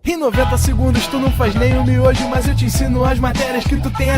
Em 90 segundos tu não faz nem um miojo, mas eu te ensino as matérias que tu tem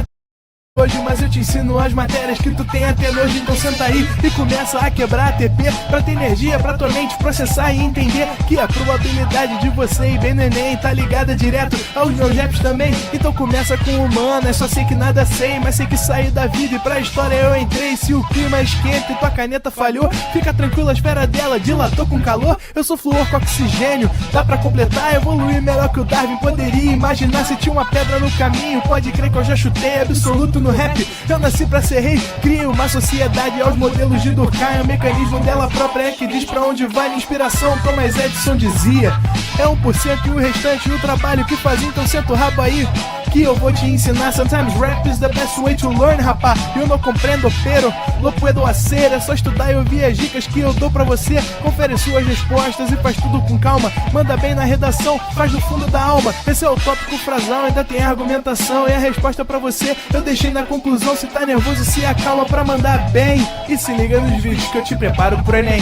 hoje, mas eu te ensino as matérias que tu tem até nojo. Então senta aí e começa a quebrar a TP pra ter energia pra tua mente processar e entender que a probabilidade de você ir bem no Enem tá ligada direto aos meus raps também. Então começa com humanas, só sei que nada sei, mas sei que saí da vida e pra história eu entrei. Se o clima esquenta e tua caneta falhou, fica tranquilo, a esfera dela dilatou com calor. Eu sou flúor com oxigênio, dá pra completar, evoluir melhor que o Darwin poderia imaginar. Se tinha uma pedra no caminho, pode crer que eu já chutei absoluto no rap. Eu nasci pra ser rei, crio uma sociedade aos modelos de Durkheim. O mecanismo dela própria é que diz pra onde vai minha inspiração. Thomas Edison dizia: é 1% e o restante o trabalho que faz. Então senta o rabo aí que eu vou te ensinar. Sometimes rap is the best way to learn, rapá. Eu não compreendo, pero lo puedo hacer. É só estudar e ouvir as dicas que eu dou pra você. Confere suas respostas e faz tudo com calma. Manda bem na redação, faz do fundo da alma. Esse é o tópico frasal, ainda tem argumentação. E a resposta pra você eu deixei na conclusão. Se tá nervoso, se acalma pra mandar bem. E se liga nos vídeos que eu te preparo pro Enem.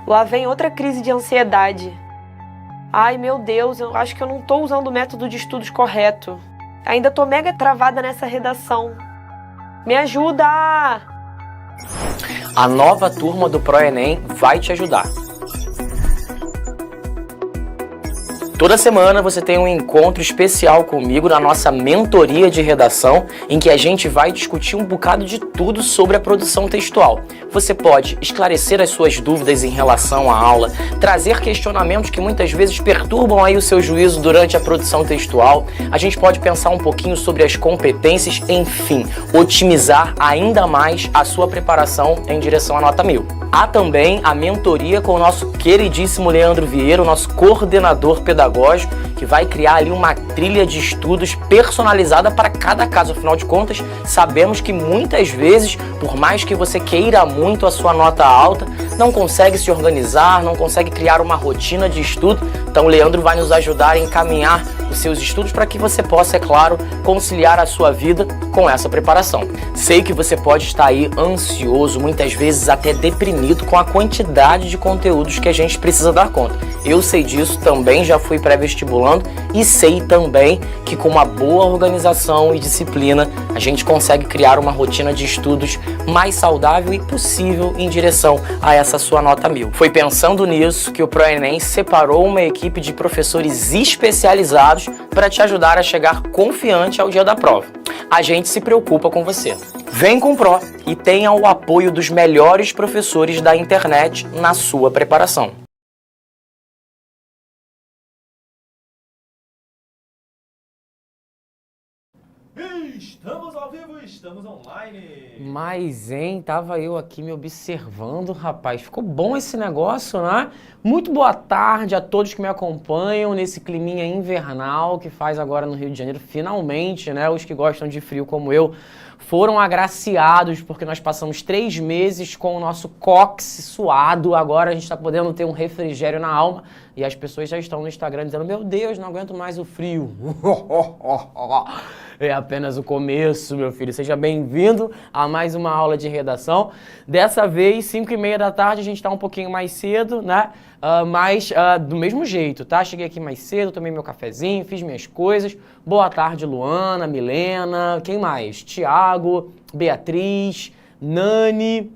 Lá vem outra crise de ansiedade. Ai, meu Deus, eu acho que eu não tô usando o método de estudos correto. Ainda tô mega travada nessa redação. Me ajuda! A nova turma do ProEnem vai te ajudar. Toda semana você tem um encontro especial comigo na nossa mentoria de redação, em que a gente vai discutir um bocado de tudo sobre a produção textual. Você pode esclarecer as suas dúvidas em relação à aula, trazer questionamentos que muitas vezes perturbam aí o seu juízo durante a produção textual. A gente pode pensar um pouquinho sobre as competências, enfim, otimizar ainda mais a sua preparação em direção à nota 1000. Há também a mentoria com o nosso queridíssimo Leandro Vieira, o nosso coordenador pedagógico, que vai criar ali uma trilha de estudos personalizada para cada caso. Afinal de contas, sabemos que muitas vezes, por mais que você queira muito a sua nota alta, não consegue se organizar, não consegue criar uma rotina de estudo. Então o Leandro vai nos ajudar a encaminhar os seus estudos para que você possa, é claro, conciliar a sua vida com essa preparação. Sei que você pode estar aí ansioso, muitas vezes até deprimido com a quantidade de conteúdos que a gente precisa dar conta. Eu sei disso, também já fui pré-vestibulando e sei também que com uma boa organização e disciplina a gente consegue criar uma rotina de estudos mais saudável e possível em direção a essa sua nota 1000. Foi pensando nisso que o ProEnem separou uma equipe de professores especializados para te ajudar a chegar confiante ao dia da prova. A gente se preocupa com você. Vem com o Pro e tenha o apoio dos melhores professores da internet na sua preparação. Estamos ao vivo, estamos online. Mas, hein, tava eu aqui me observando, rapaz. Ficou bom esse negócio, né? Muito boa tarde a todos que me acompanham nesse climinha invernal que faz agora no Rio de Janeiro. Finalmente, né? Os que gostam de frio como eu foram agraciados porque nós passamos 3 meses com o nosso cóccix suado. Agora a gente tá podendo ter um refrigério na alma e as pessoas já estão no Instagram dizendo: meu Deus, não aguento mais o frio. É apenas o começo, meu filho. Seja bem-vindo a mais uma aula de redação. Dessa vez, 5h30 da tarde, a gente tá um pouquinho mais cedo, né? Mas do mesmo jeito, tá? Cheguei aqui mais cedo, tomei meu cafezinho, fiz minhas coisas. Boa tarde, Luana, Milena, quem mais? Tiago, Beatriz, Nani,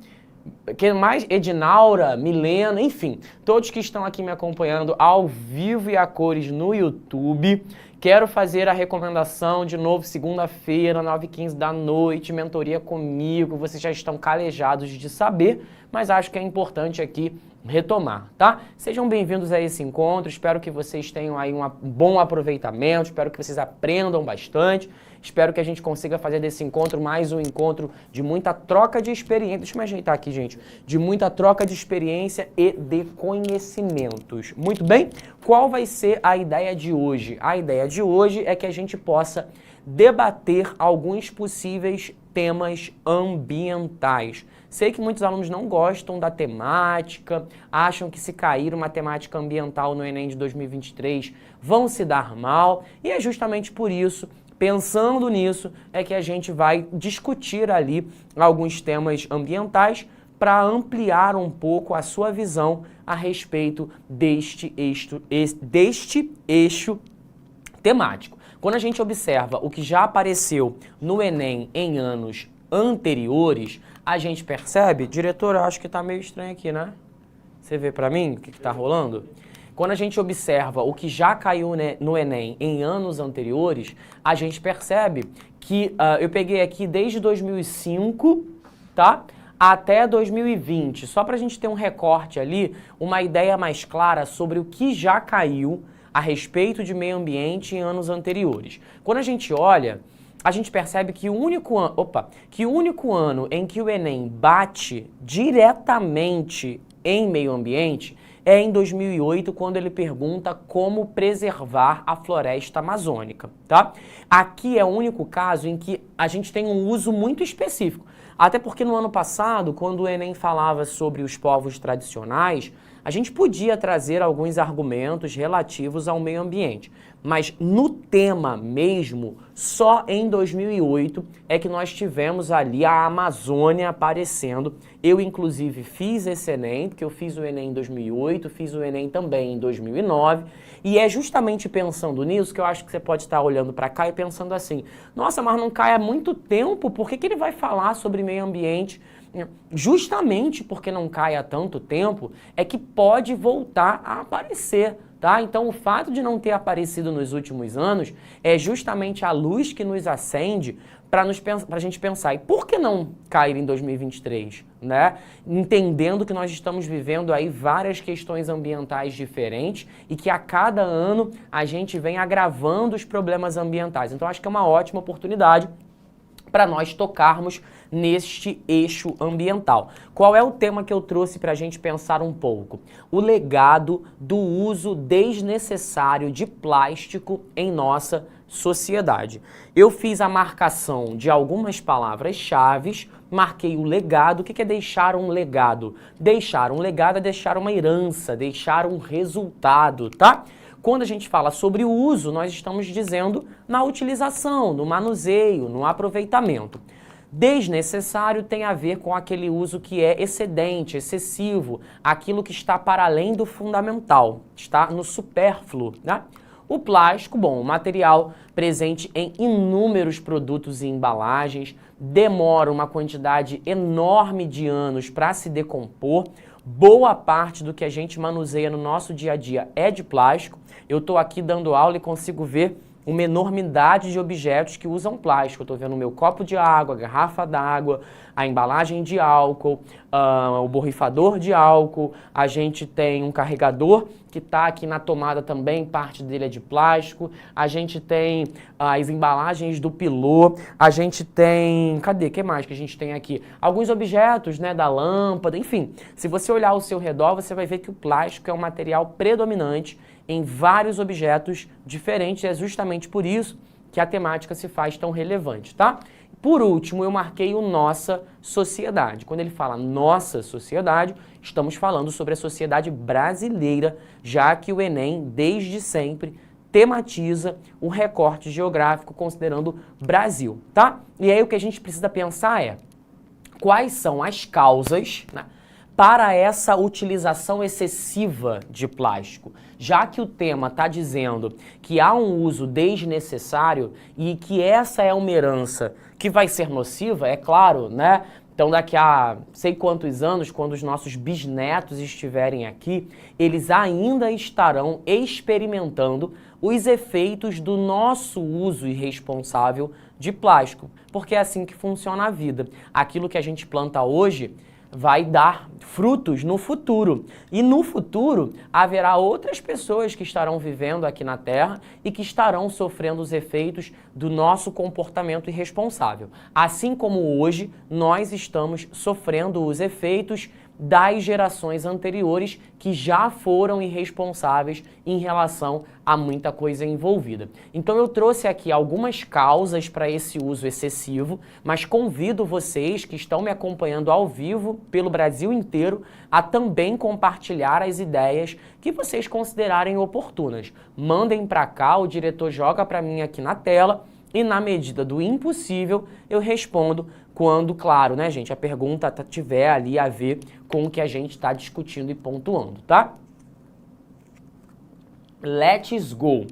quem mais? Edinaura, Milena, enfim. Todos que estão aqui me acompanhando ao vivo e a cores no YouTube. Quero fazer a recomendação de novo, segunda-feira, 9h15 da noite, mentoria comigo. Vocês já estão calejados de saber, mas acho que é importante aqui retomar, tá? Sejam bem-vindos a esse encontro, espero que vocês tenham aí um bom aproveitamento, espero que vocês aprendam bastante, espero que a gente consiga fazer desse encontro mais um encontro de muita troca de experiência. Deixa eu me ajeitar aqui, gente. De muita troca de experiência e de conhecimentos. Muito bem? Qual vai ser a ideia de hoje? A ideia de hoje é que a gente possa debater alguns possíveis temas ambientais. Sei que muitos alunos não gostam da temática, acham que se cair uma temática ambiental no Enem de 2023 vão se dar mal, e é justamente por isso, pensando nisso, é que a gente vai discutir ali alguns temas ambientais para ampliar um pouco a sua visão a respeito deste eixo temático. Quando a gente observa o que já apareceu no Enem em anos anteriores, a gente percebe... Diretor, eu acho que tá meio estranho aqui, né? Você vê para mim o que tá rolando? Quando a gente observa o que já caiu no Enem em anos anteriores, a gente percebe que eu peguei aqui desde 2005, tá? Até 2020, só para a gente ter um recorte ali, uma ideia mais clara sobre o que já caiu a respeito de meio ambiente em anos anteriores. Quando a gente olha, a gente percebe que o único ano em que o Enem bate diretamente em meio ambiente é em 2008, quando ele pergunta como preservar a floresta amazônica, tá? Aqui é o único caso em que a gente tem um uso muito específico. Até porque no ano passado, quando o Enem falava sobre os povos tradicionais, a gente podia trazer alguns argumentos relativos ao meio ambiente. Mas no tema mesmo, só em 2008 é que nós tivemos ali a Amazônia aparecendo. Eu, inclusive, fiz esse Enem, porque eu fiz o Enem em 2008, fiz o Enem também em 2009. E é justamente pensando nisso que eu acho que você pode estar olhando para cá e pensando assim, nossa, mas não cai há muito tempo, por que ele vai falar sobre meio ambiente? Justamente porque não cai há tanto tempo é que pode voltar a aparecer, tá? Então o fato de não ter aparecido nos últimos anos é justamente a luz que nos acende para a gente pensar, e por que não cair em 2023, né? Entendendo que nós estamos vivendo aí várias questões ambientais diferentes e que a cada ano a gente vem agravando os problemas ambientais. Então acho que é uma ótima oportunidade para nós tocarmos neste eixo ambiental. Qual é o tema que eu trouxe para a gente pensar um pouco? O legado do uso desnecessário de plástico em nossa sociedade. Eu fiz a marcação de algumas palavras-chave, marquei o legado. O que é deixar um legado? Deixar um legado é deixar uma herança, deixar um resultado, tá? Quando a gente fala sobre o uso, nós estamos dizendo na utilização, no manuseio, no aproveitamento. Desnecessário tem a ver com aquele uso que é excedente, excessivo, aquilo que está para além do fundamental, está no supérfluo, né? O plástico, bom, o material presente em inúmeros produtos e embalagens, demora uma quantidade enorme de anos para se decompor. Boa parte do que a gente manuseia no nosso dia a dia é de plástico. Eu estou aqui dando aula e consigo ver uma enormidade de objetos que usam plástico. Eu estou vendo o meu copo de água, a garrafa d'água, a embalagem de álcool, o borrifador de álcool, a gente tem um carregador que está aqui na tomada também, parte dele é de plástico, a gente tem as embalagens do pilô, a gente tem... Cadê? O que mais que a gente tem aqui? Alguns objetos, né, da lâmpada, enfim. Se você olhar ao seu redor, você vai ver que o plástico é um material predominante em vários objetos diferentes, e é justamente por isso que a temática se faz tão relevante, tá? Por último, eu marquei o nossa sociedade. Quando ele fala nossa sociedade, estamos falando sobre a sociedade brasileira, já que o Enem, desde sempre, tematiza o recorte geográfico considerando Brasil, tá? E aí o que a gente precisa pensar é quais são as causas, né, para essa utilização excessiva de plástico. Já que o tema está dizendo que há um uso desnecessário e que essa é uma herança que vai ser nociva, é claro, né? Então daqui a sei quantos anos, quando os nossos bisnetos estiverem aqui, eles ainda estarão experimentando os efeitos do nosso uso irresponsável de plástico. Porque é assim que funciona a vida. Aquilo que a gente planta hoje vai dar frutos no futuro. E no futuro haverá outras pessoas que estarão vivendo aqui na Terra e que estarão sofrendo os efeitos do nosso comportamento irresponsável. Assim como hoje nós estamos sofrendo os efeitos das gerações anteriores que já foram irresponsáveis em relação a muita coisa envolvida. Então eu trouxe aqui algumas causas para esse uso excessivo, mas convido vocês que estão me acompanhando ao vivo pelo Brasil inteiro a também compartilhar as ideias que vocês considerarem oportunas. Mandem para cá, o diretor joga para mim aqui na tela e na medida do impossível eu respondo quando, claro, né, gente, a pergunta tiver ali a ver com o que a gente está discutindo e pontuando, tá? Let's go!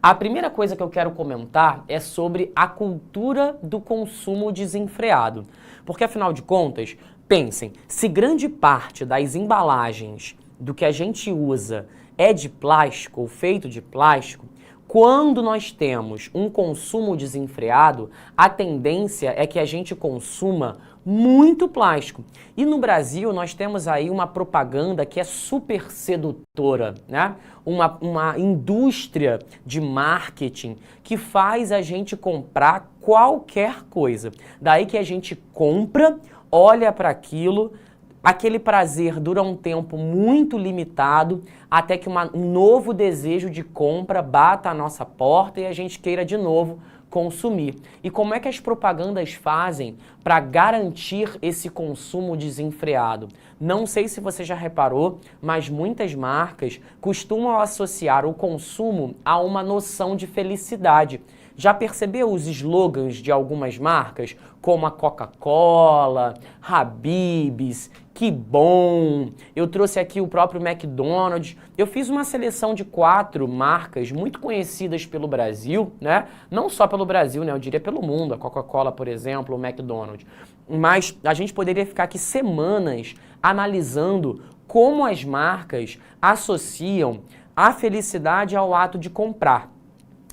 A primeira coisa que eu quero comentar é sobre a cultura do consumo desenfreado. Porque, afinal de contas, pensem, se grande parte das embalagens do que a gente usa é de plástico ou feito de plástico, quando nós temos um consumo desenfreado, a tendência é que a gente consuma muito plástico. E no Brasil nós temos aí uma propaganda que é super sedutora, né? Uma indústria de marketing que faz a gente comprar qualquer coisa. Daí que a gente compra, olha para aquilo, aquele prazer dura um tempo muito limitado, até que um novo desejo de compra bata a nossa porta e a gente queira de novo consumir. E como é que as propagandas fazem para garantir esse consumo desenfreado? Não sei se você já reparou, mas muitas marcas costumam associar o consumo a uma noção de felicidade. Já percebeu os slogans de algumas marcas, como a Coca-Cola, Habib's, Que Bom? Eu trouxe aqui o próprio McDonald's. Eu fiz uma seleção de 4 marcas muito conhecidas pelo Brasil, né? Não só pelo Brasil, né? Eu diria pelo mundo, a Coca-Cola, por exemplo, o McDonald's. Mas a gente poderia ficar aqui semanas analisando como as marcas associam a felicidade ao ato de comprar.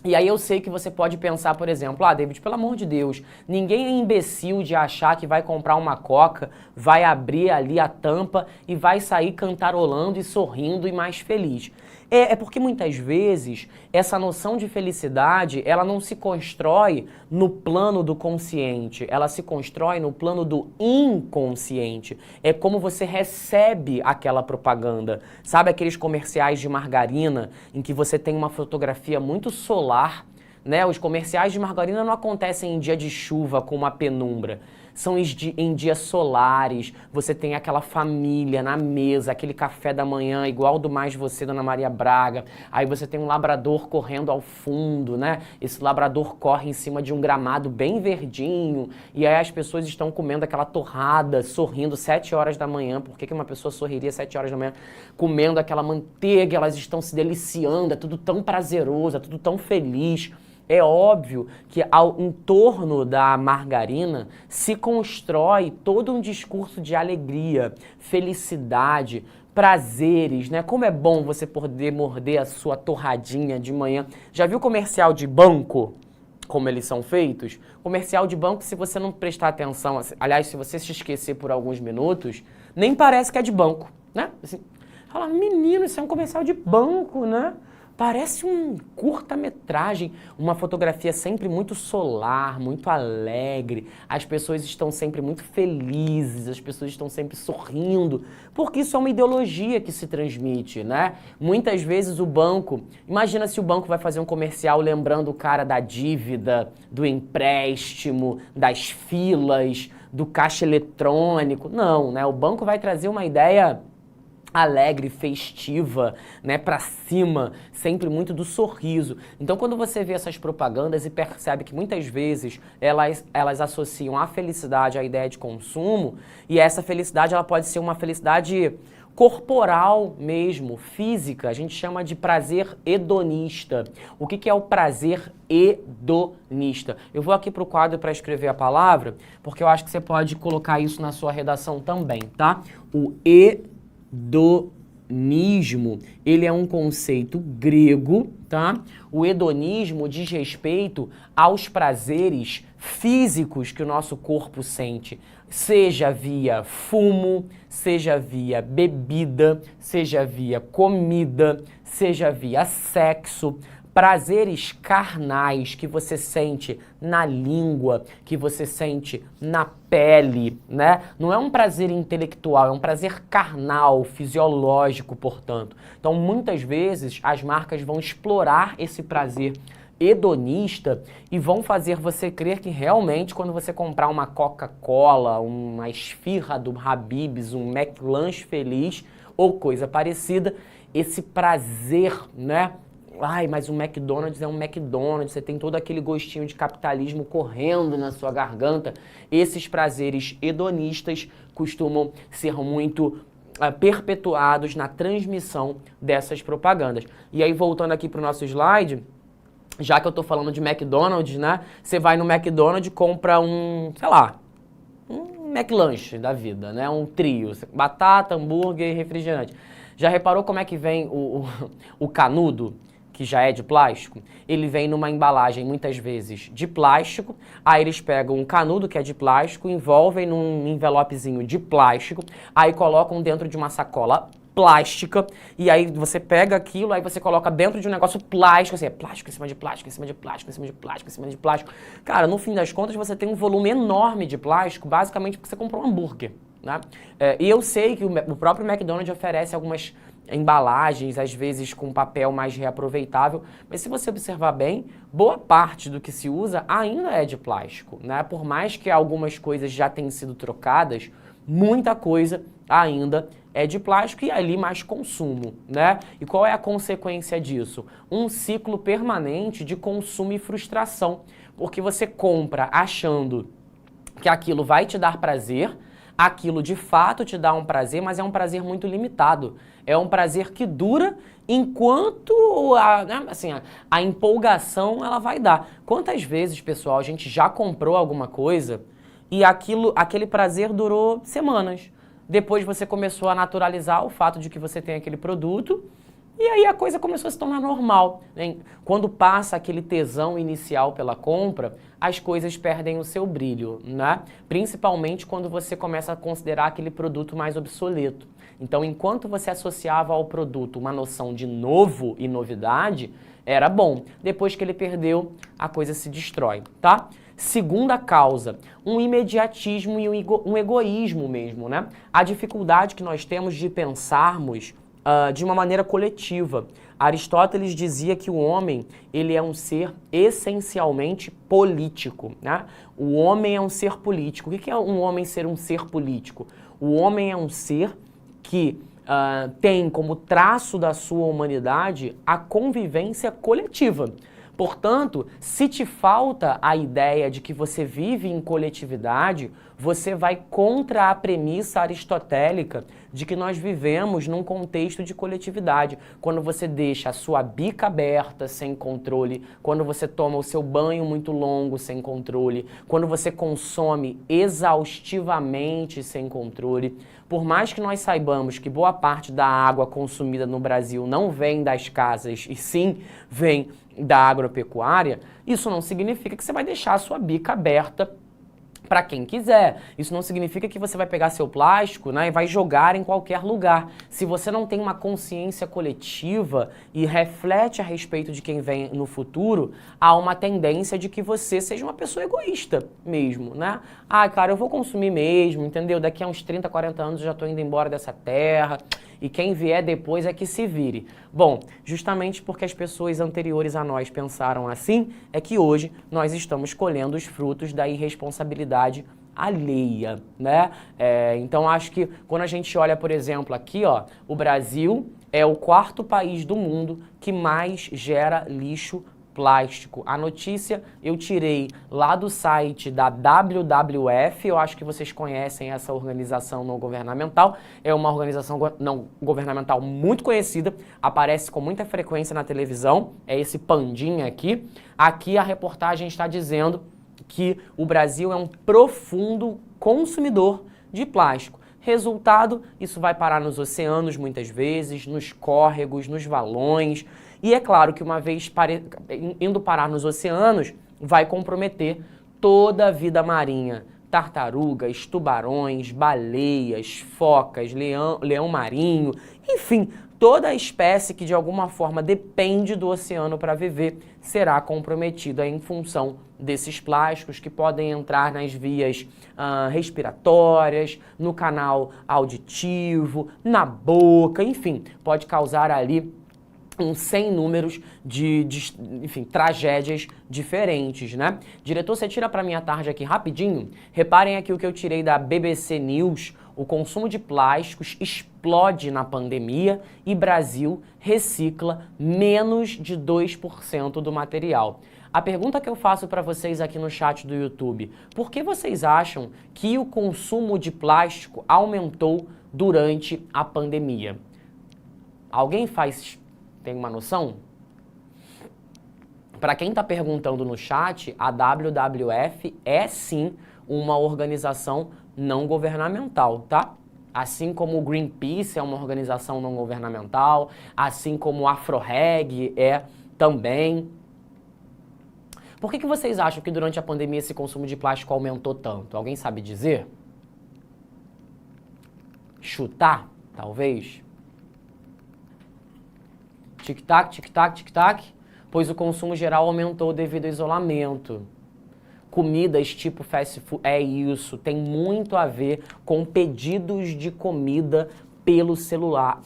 E aí eu sei que você pode pensar, por exemplo, David, pelo amor de Deus, ninguém é imbecil de achar que vai comprar uma Coca, vai abrir ali a tampa e vai sair cantarolando e sorrindo e mais feliz. É porque muitas vezes essa noção de felicidade, ela não se constrói no plano do consciente, ela se constrói no plano do inconsciente. É como você recebe aquela propaganda. Sabe aqueles comerciais de margarina em que você tem uma fotografia muito solar, né? Os comerciais de margarina não acontecem em dia de chuva com uma penumbra. São em dias solares, você tem aquela família na mesa, aquele café da manhã igual do Mais Você, Dona Maria Braga. Aí você tem um labrador correndo ao fundo, né? Esse labrador corre em cima de um gramado bem verdinho. E aí as pessoas estão comendo aquela torrada, sorrindo 7 horas da manhã. Por que uma pessoa sorriria 7 horas da manhã? Comendo aquela manteiga, elas estão se deliciando, é tudo tão prazeroso, é tudo tão feliz. É óbvio que em torno da margarina se constrói todo um discurso de alegria, felicidade, prazeres, né? Como é bom você poder morder a sua torradinha de manhã. Já viu comercial de banco? Como eles são feitos? Comercial de banco, se você não prestar atenção, aliás, se você se esquecer por alguns minutos, nem parece que é de banco, né? Assim, fala, menino, isso é um comercial de banco, né? Parece um curta-metragem, uma fotografia sempre muito solar, muito alegre, as pessoas estão sempre muito felizes, as pessoas estão sempre sorrindo, porque isso é uma ideologia que se transmite, né? Muitas vezes o banco, imagina se o banco vai fazer um comercial lembrando o cara da dívida, do empréstimo, das filas, do caixa eletrônico. Não, né? O banco vai trazer uma ideia alegre, festiva, né, pra cima, sempre muito do sorriso. Então, quando você vê essas propagandas e percebe que muitas vezes elas associam a felicidade à ideia de consumo, e essa felicidade ela pode ser uma felicidade corporal mesmo, física, a gente chama de prazer hedonista. O que é o prazer hedonista? Eu vou aqui para o quadro para escrever a palavra, porque eu acho que você pode colocar isso na sua redação também, tá? O hedonismo, ele é um conceito grego, tá? O hedonismo diz respeito aos prazeres físicos que o nosso corpo sente, seja via fumo, seja via bebida, seja via comida, seja via sexo, prazeres carnais que você sente na língua, que você sente na pele, né? Não é um prazer intelectual, é um prazer carnal, fisiológico, portanto. Então, muitas vezes, as marcas vão explorar esse prazer hedonista e vão fazer você crer que realmente quando você comprar uma Coca-Cola, uma esfirra do Habib's, um McLanche feliz ou coisa parecida, esse prazer, né? Ai, mas o McDonald's é um McDonald's, você tem todo aquele gostinho de capitalismo correndo na sua garganta. Esses prazeres hedonistas costumam ser muito perpetuados na transmissão dessas propagandas. E aí, voltando aqui para o nosso slide, já que eu tô falando de McDonald's, né? Você vai no McDonald's e compra um, sei lá, um McLanche da vida, né? Um trio, batata, hambúrguer e refrigerante. Já reparou como é que vem o canudo, que já é de plástico? Ele vem numa embalagem, muitas vezes, de plástico. Aí eles pegam um canudo, que é de plástico, envolvem num envelopezinho de plástico, aí colocam dentro de uma sacola plástica, e aí você pega aquilo, aí você coloca dentro de um negócio plástico, assim, é plástico em cima de plástico, em cima de plástico, em cima de plástico, em cima de plástico. Cara, no fim das contas, você tem um volume enorme de plástico, basicamente porque você comprou um hambúrguer, né? E eu sei que o próprio McDonald's oferece algumas embalagens, às vezes com papel mais reaproveitável, mas se você observar bem, boa parte do que se usa ainda é de plástico, né? Por mais que algumas coisas já tenham sido trocadas, muita coisa ainda é de plástico e ali mais consumo, né? E qual é a consequência disso? Um ciclo permanente de consumo e frustração, porque você compra achando que aquilo vai te dar prazer, aquilo de fato te dá um prazer, mas é um prazer muito limitado. É um prazer que dura enquanto a empolgação ela vai dar. Quantas vezes, pessoal, a gente já comprou alguma coisa e aquele prazer durou semanas? Depois você começou a naturalizar o fato de que você tem aquele produto e aí a coisa começou a se tornar normal, né? Quando passa aquele tesão inicial pela compra, as coisas perdem o seu brilho, né? Principalmente quando você começa a considerar aquele produto mais obsoleto. Então, enquanto você associava ao produto uma noção de novo e novidade, era bom. Depois que ele perdeu, a coisa se destrói, tá? Segunda causa, um imediatismo e um egoísmo mesmo, né? A dificuldade que nós temos de pensarmos de uma maneira coletiva. Aristóteles dizia que o homem, ele é um ser essencialmente político, né? O homem é um ser político. O que é um homem ser um ser político? O homem é um ser que tem como traço da sua humanidade a convivência coletiva. Portanto, se te falta a ideia de que você vive em coletividade, você vai contra a premissa aristotélica de que nós vivemos num contexto de coletividade. Quando você deixa a sua bica aberta sem controle, quando você toma o seu banho muito longo sem controle, quando você consome exaustivamente sem controle, por mais que nós saibamos que boa parte da água consumida no Brasil não vem das casas e sim vem da agropecuária, isso não significa que você vai deixar a sua bica aberta para quem quiser. Isso não significa que você vai pegar seu plástico, né, e vai jogar em qualquer lugar. Se você não tem uma consciência coletiva e reflete a respeito de quem vem no futuro, há uma tendência de que você seja uma pessoa egoísta mesmo, né? Ah, cara, eu vou consumir mesmo, entendeu? Daqui a uns 30, 40 anos eu já estou indo embora dessa terra e quem vier depois é que se vire. Bom, justamente porque as pessoas anteriores a nós pensaram assim, é que hoje nós estamos colhendo os frutos da irresponsabilidade alheia, né? Então acho que quando a gente olha, por exemplo, aqui, ó, o Brasil é o 4º país do mundo que mais gera lixo plástico. A notícia eu tirei lá do site da WWF, eu acho que vocês conhecem essa organização não governamental, é uma organização não governamental muito conhecida, aparece com muita frequência na televisão, é esse pandinha aqui. Aqui a reportagem está dizendo que o Brasil é um profundo consumidor de plástico. Resultado, isso vai parar nos oceanos muitas vezes, nos córregos, nos valões. E é claro que uma vez indo parar nos oceanos, vai comprometer toda a vida marinha. Tartarugas, tubarões, baleias, focas, leão marinho, enfim, toda espécie que de alguma forma depende do oceano para viver será comprometida em função desses plásticos que podem entrar nas vias respiratórias, no canal auditivo, na boca, enfim, pode causar ali sem números de enfim, tragédias diferentes, né? Diretor, você tira para minha tarde aqui rapidinho? Reparem aqui o que eu tirei da BBC News. O consumo de plásticos explode na pandemia e Brasil recicla menos de 2% do material. A pergunta que eu faço para vocês aqui no chat do YouTube: por que vocês acham que o consumo de plástico aumentou durante a pandemia? Alguém tem uma noção? Para quem está perguntando no chat, a WWF é sim uma organização não governamental, tá? Assim como o Greenpeace é uma organização não governamental, assim como o AfroReg é também. Por que vocês acham que durante a pandemia esse consumo de plástico aumentou tanto? Alguém sabe dizer? Chutar, talvez? Tic-tac, tic-tac, tic-tac. Pois o consumo geral aumentou devido ao isolamento. Comidas tipo fast food, é isso, tem muito a ver com pedidos de comida pelo celular.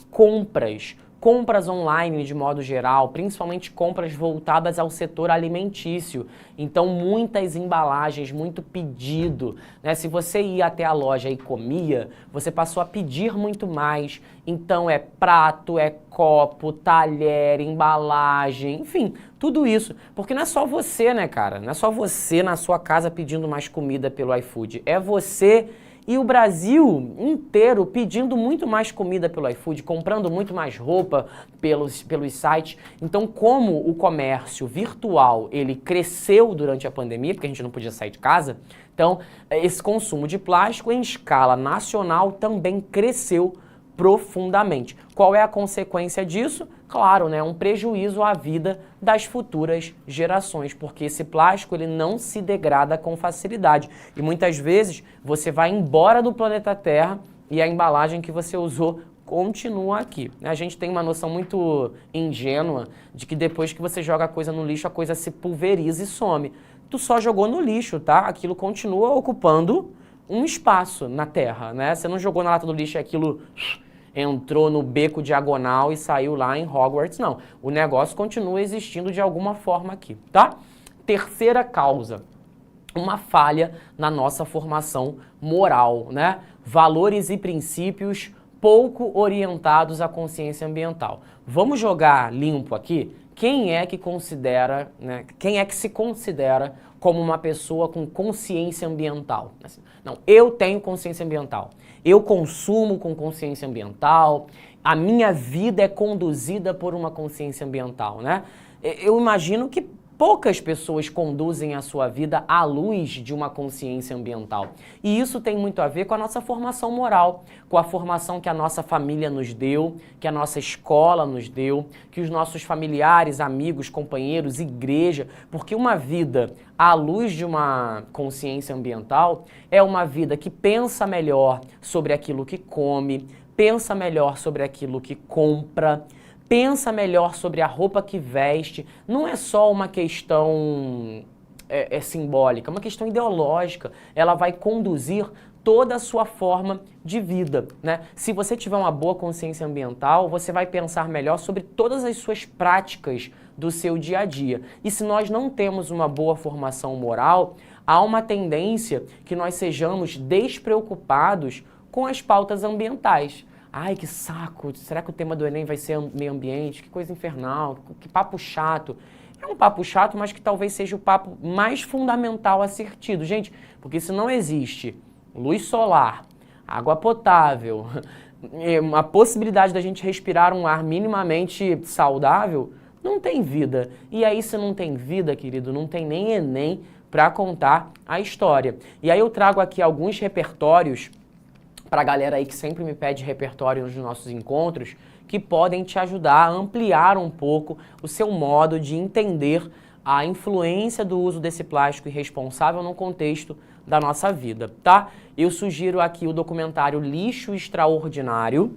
Compras online de modo geral, principalmente compras voltadas ao setor alimentício. Então, muitas embalagens, muito pedido, né? Se você ia até a loja e comia, você passou a pedir muito mais. Então, é prato, é copo, talher, embalagem, enfim, tudo isso. Porque não é só você, né, cara? Não é só você na sua casa pedindo mais comida pelo iFood. É você e o Brasil inteiro pedindo muito mais comida pelo iFood, comprando muito mais roupa pelos sites. Então, como o comércio virtual ele cresceu durante a pandemia, porque a gente não podia sair de casa, então esse consumo de plástico em escala nacional também cresceu profundamente. Qual é a consequência disso? Claro, né, um prejuízo à vida das futuras gerações, porque esse plástico ele não se degrada com facilidade. E muitas vezes você vai embora do planeta Terra e a embalagem que você usou continua aqui. A gente tem uma noção muito ingênua de que depois que você joga a coisa no lixo, a coisa se pulveriza e some. Tu só jogou no lixo, tá? Aquilo continua ocupando um espaço na Terra, né? Você não jogou na lata do lixo e aquilo entrou no beco diagonal e saiu lá em Hogwarts, não. O negócio continua existindo de alguma forma aqui, tá? Terceira causa, uma falha na nossa formação moral, né? Valores e princípios pouco orientados à consciência ambiental. Vamos jogar limpo aqui? Quem é que considera, né? Quem é que se considera como uma pessoa com consciência ambiental? Assim, não, eu tenho consciência ambiental. Eu consumo com consciência ambiental, a minha vida é conduzida por uma consciência ambiental, né? Eu imagino que poucas pessoas conduzem a sua vida à luz de uma consciência ambiental. E isso tem muito a ver com a nossa formação moral, com a formação que a nossa família nos deu, que a nossa escola nos deu, que os nossos familiares, amigos, companheiros, igreja, porque uma vida à luz de uma consciência ambiental é uma vida que pensa melhor sobre aquilo que come, pensa melhor sobre aquilo que compra, pensa melhor sobre a roupa que veste. Não é só uma questão simbólica, é uma questão ideológica. Ela vai conduzir toda a sua forma de vida, né? Se você tiver uma boa consciência ambiental, você vai pensar melhor sobre todas as suas práticas do seu dia a dia. E se nós não temos uma boa formação moral, há uma tendência que nós sejamos despreocupados com as pautas ambientais. Ai, que saco, será que o tema do Enem vai ser meio ambiente? Que coisa infernal, que papo chato. É um papo chato, mas que talvez seja o papo mais fundamental a ser tido. Gente, porque se não existe luz solar, água potável, a possibilidade da gente respirar um ar minimamente saudável, não tem vida. E aí, se não tem vida, querido, não tem nem Enem para contar a história. E aí eu trago aqui alguns repertórios para a galera aí que sempre me pede repertório nos nossos encontros, que podem te ajudar a ampliar um pouco o seu modo de entender a influência do uso desse plástico irresponsável no contexto da nossa vida, tá? Eu sugiro aqui o documentário Lixo Extraordinário.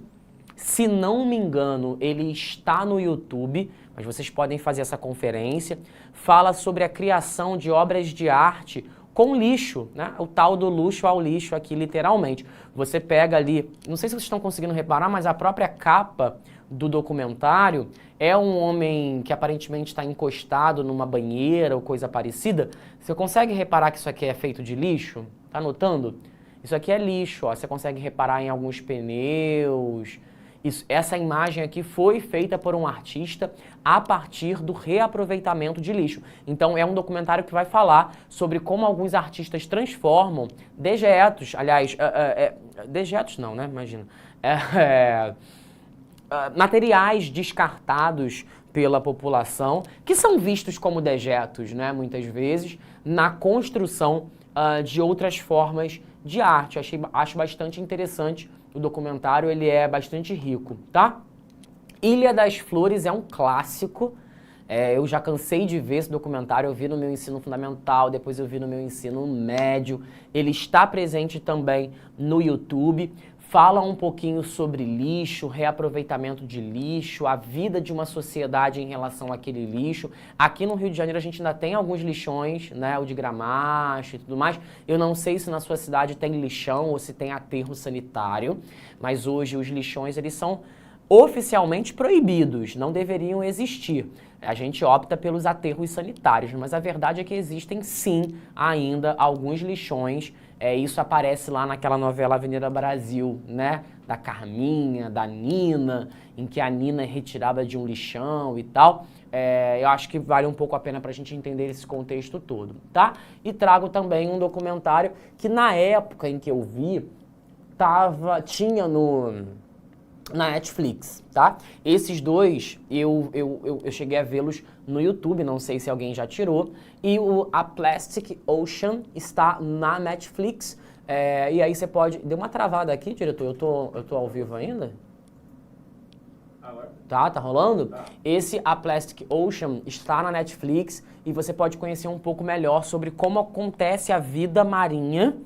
Se não me engano, ele está no YouTube, mas vocês podem fazer essa conferência. Fala sobre a criação de obras de arte com lixo, né? O tal do luxo ao lixo aqui, literalmente. Você pega ali, não sei se vocês estão conseguindo reparar, mas a própria capa do documentário é um homem que aparentemente está encostado numa banheira ou coisa parecida. Você consegue reparar que isso aqui é feito de lixo? Tá notando? Isso aqui é lixo, ó. Você consegue reparar em alguns pneus. Essa imagem aqui foi feita por um artista a partir do reaproveitamento de lixo. Então é um documentário que vai falar sobre como alguns artistas transformam dejetos, aliás, dejetos não, né? Imagina. Materiais descartados pela população, que são vistos como dejetos, né? Muitas vezes, na construção de outras formas de arte. Acho bastante interessante o documentário, ele é bastante rico, tá? Ilha das Flores é um clássico, eu já cansei de ver esse documentário, eu vi no meu ensino fundamental, depois eu vi no meu ensino médio, ele está presente também no YouTube, fala um pouquinho sobre lixo, reaproveitamento de lixo, a vida de uma sociedade em relação àquele lixo. Aqui no Rio de Janeiro a gente ainda tem alguns lixões, né, o de Gramacho e tudo mais. Eu não sei se na sua cidade tem lixão ou se tem aterro sanitário, mas hoje os lixões eles são oficialmente proibidos, não deveriam existir. A gente opta pelos aterros sanitários, mas a verdade é que existem sim ainda alguns lixões. Isso aparece lá naquela novela Avenida Brasil, né? Da Carminha, da Nina, em que a Nina é retirada de um lixão e tal. Eu acho que vale um pouco a pena pra gente entender esse contexto todo, tá? E trago também um documentário que na época em que eu vi, tinha na Netflix, tá? Esses dois, eu cheguei a vê-los no YouTube, não sei se alguém já tirou, e a Plastic Ocean está na Netflix, e aí você pode... Deu uma travada aqui, diretor, eu tô ao vivo ainda? Agora? Tá rolando? Tá. A Plastic Ocean está na Netflix, e você pode conhecer um pouco melhor sobre como acontece a vida marinha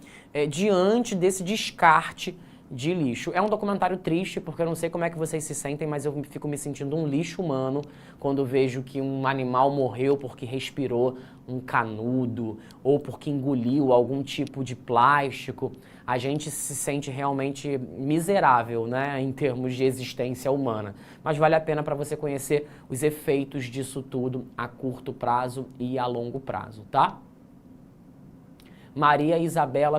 diante desse descarte de lixo. É um documentário triste, porque eu não sei como é que vocês se sentem, mas eu fico me sentindo um lixo humano quando vejo que um animal morreu porque respirou um canudo ou porque engoliu algum tipo de plástico. A gente se sente realmente miserável, né, em termos de existência humana. Mas vale a pena para você conhecer os efeitos disso tudo a curto prazo e a longo prazo, tá? Maria Isabela